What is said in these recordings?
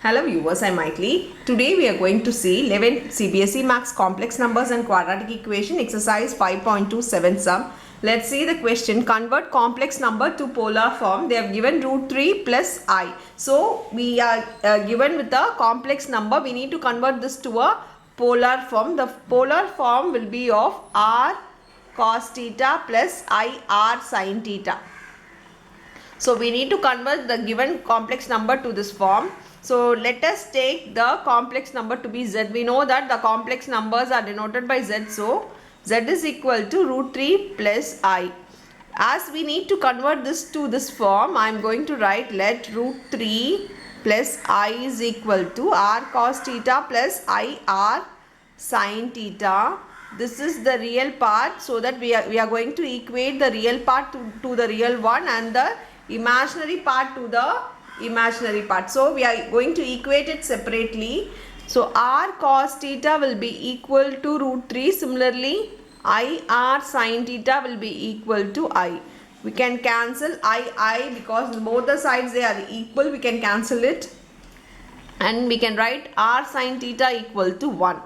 Hello viewers, I'm Maitli. Today we are going to see 11th CBSE Maths Complex Numbers and Quadratic Equation exercise 5.27 sum. Let's see the question. Convert complex number to polar form. They have given root 3 plus I. So we are given with a complex number. We need to convert this to a polar form. The polar form will be of r cos theta plus I r sin theta. So we need to convert the given complex number to this form. So let us take the complex number to be z. We know that the complex numbers are denoted by z. So z is equal to root 3 plus I. As we need to convert this to this form, I am going to write let root 3 plus I is equal to r cos theta plus I r sin theta. This is the real part, so that we are going to equate the real part to the real one and the imaginary part to the imaginary part. So we are going to equate it separately. So r cos theta will be equal to root 3. Similarly, I r sin theta will be equal to I. We can cancel I because both the sides they are equal. We can cancel it and we can write r sin theta equal to 1.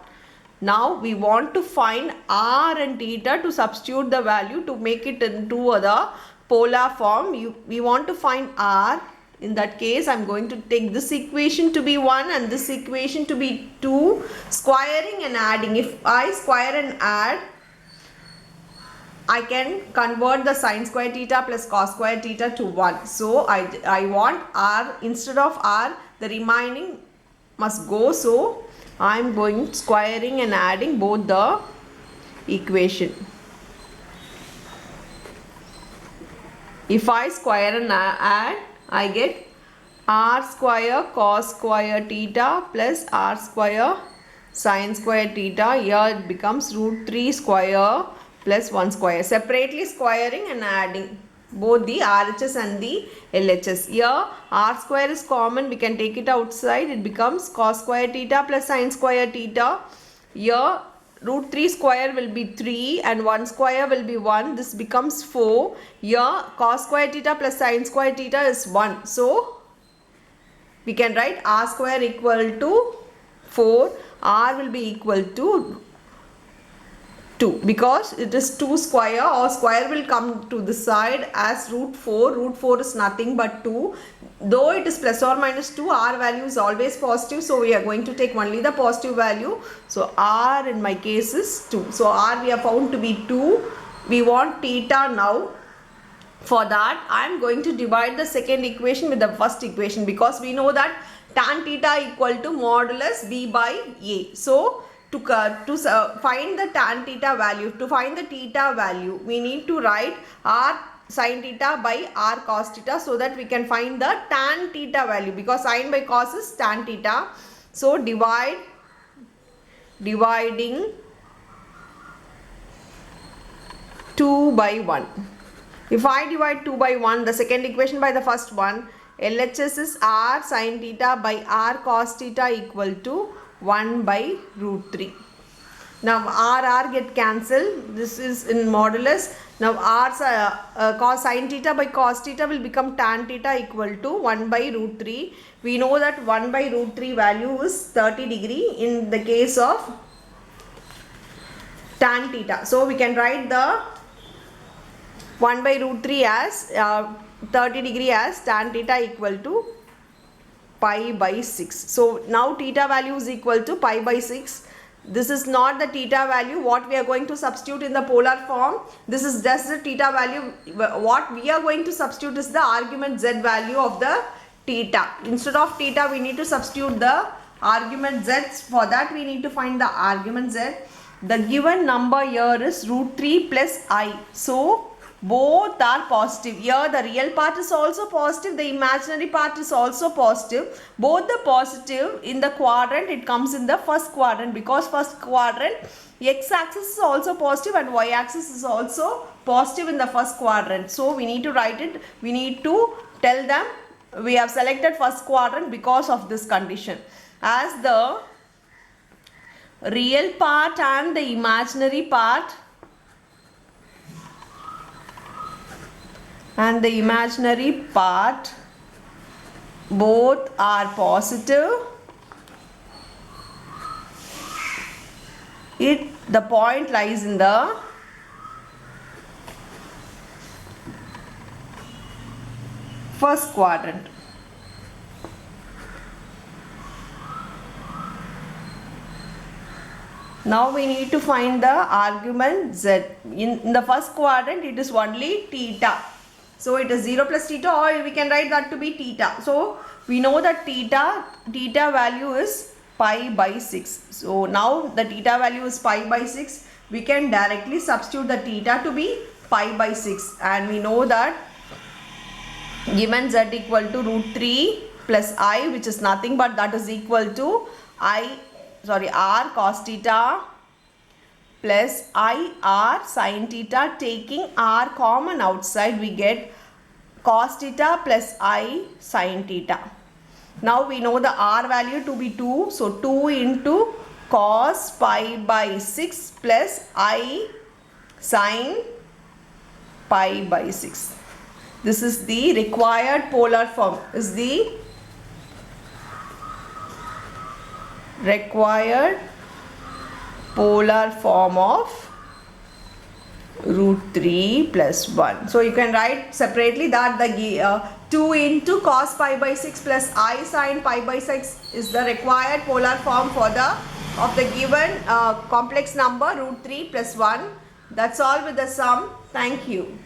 Now we want to find r and theta to substitute the value to make it into the polar form. We want to find r. In that case, I am going to take this equation to be 1 and this equation to be 2, squaring and adding. If I square and add, I can convert the sin square theta plus cos square theta to 1. So I want r, instead of r, the remaining must go. So I am going squaring and adding both the equation. If I square and add, I get r square cos square theta plus r square sin square theta. Here it becomes root 3 square plus 1 square. Separately squaring and adding both the RHS and the LHS. Here r square is common. We can take it outside. It becomes cos square theta plus sin square theta. Here root 3 square will be 3 and 1 square will be 1. This becomes 4. Here cos square theta plus sin square theta is 1. So we can write r square equal to 4. R will be equal to 2 because it is 2 square, or square will come to the side as root 4. Root 4 is nothing but 2. Though it is plus or minus 2, r value is always positive. So we are going to take only the positive value. So r in my case is 2. So r we have found to be 2. We want theta now. For that, I am going to divide the second equation with the first equation, because we know that tan theta equal to modulus b by a. So to find the tan theta value, to find the theta value, we need to write r sin theta by r cos theta, so that we can find the tan theta value, because sin by cos is tan theta. So dividing 2 by 1. If I divide 2 by 1, the second equation by the first one, LHS is r sin theta by r cos theta equal to 1 by root 3. Now r get cancelled. This is in modulus. Now cos sin theta by cos theta will become tan theta equal to 1 by root 3. We know that 1 by root 3 value is 30 degree in the case of tan theta. So we can write the 1 by root 3 as 30 degree as tan theta equal to pi by 6. So now theta value is equal to pi by 6. This is not the theta value what we are going to substitute in the polar form. This is just the theta value. What we are going to substitute is the argument z value of the theta. Instead of theta, we need to substitute the argument z. For that, we need to find the argument z. The given number here is root 3 plus I. So both are positive. Here the real part is also positive, the imaginary part is also positive. Both the positive in the quadrant, it comes in the first quadrant, because first quadrant x axis is also positive and y axis is also positive in the first quadrant. So we need to write it, we need to tell them we have selected first quadrant because of this condition. As the real part and the imaginary part both are positive, the point lies in the first quadrant. Now we need to find the argument z. In the first quadrant it is only theta. So it is 0 plus theta, or we can write that to be theta. So we know that theta value is pi by 6. So now the theta value is pi by 6. We can directly substitute the theta to be pi by 6. And we know that given z equal to root 3 plus I, which is nothing but that is equal to r cos theta plus ir sin theta. Taking r common outside, we get cos theta plus I sin theta. Now we know the r value to be 2. So 2 into cos pi by 6 plus I sin pi by 6. This is the required polar form. Is the required polar form of root 3 plus 1. So you can write separately that the 2 into cos pi by 6 plus I sin pi by 6 is the required polar form for the given complex number root 3 plus 1. That's all with the sum. Thank you.